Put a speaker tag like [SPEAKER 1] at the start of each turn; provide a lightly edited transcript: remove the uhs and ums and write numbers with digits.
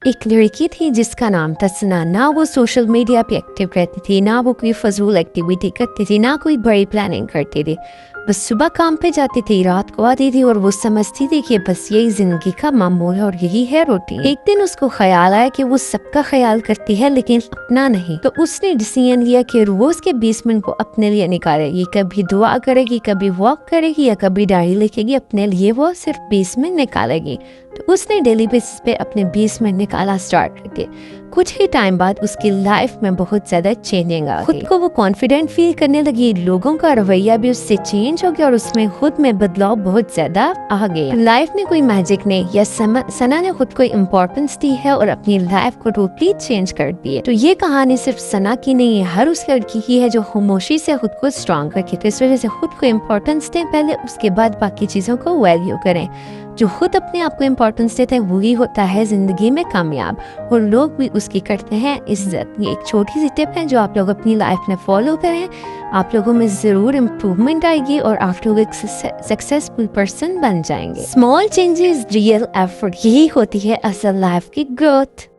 [SPEAKER 1] ایک لڑکی تھی جس کا نام تھا سنا. نہ وہ سوشل میڈیا پہ ایکٹیو رہتی تھی، نہ وہ کوئی فضول ایکٹیویٹی کرتی تھی، نہ کوئی بڑی پلاننگ کرتی تھی. بس صبح کام پہ جاتی تھی، رات کو آتی تھی اور وہ سمجھتی تھی کہ بس یہی زندگی کا معمول ہے اور یہی ہے روٹین. ایک دن اس کو خیال آیا کہ وہ سب کا خیال کرتی ہے لیکن اپنا نہیں. تو اس نے ڈیسیژن لیا کہ روز کے 20 منٹ کو اپنے لیے نکالے گی. کبھی دعا کرے گی، کبھی واک کرے گی یا کبھی ڈائری لکھے گی. اپنے لیے وہ صرف 20 منٹ نکالے گی. تو اس نے ڈیلی بیسس پہ اپنے 20 منٹ نکالا اسٹارٹ کر کے. کچھ ہی ٹائم بعد اس کی لائف میں بہت زیادہ چینجنگ آ گئی. خود کو وہ کانفیڈنٹ فیل کرنے لگی، لوگوں کا رویہ بھی اس سے چینج ہو گیا اور اس میں خود میں بدلاؤ بہت زیادہ آ گیا. لائف میں کوئی میجک نہیں، یا سنا نے خود کو امپورٹنس دی ہے اور اپنی لائف کو ٹوٹلی چینج کر دی ہے. تو یہ کہانی صرف سنا کی نہیں ہے، ہر اس لڑکی کی ہے جو خاموشی سے خود کو اسٹرانگ رکھے. تو اس وجہ سے خود کو امپورٹنس دیں پہلے، اس کے بعد باقی چیزوں کو ویلیو کریں. جو خود اپنے آپ کو امپورٹنس دیتا ہے وہی ہوتا ہے زندگی میں کامیاب، اور لوگ بھی اس کی کرتے ہیں عزت. یہ ایک چھوٹی سی ٹپ ہے جو آپ لوگ اپنی لائف میں فالو کریں. آپ لوگوں میں ضرور امپروومنٹ آئے گی اور آپ لوگ ایک سکسیسفل پرسن بن جائیں گے. اسمال چینجز ریئل ایفرٹ، یہی ہوتی ہے اصل لائف کی گروتھ.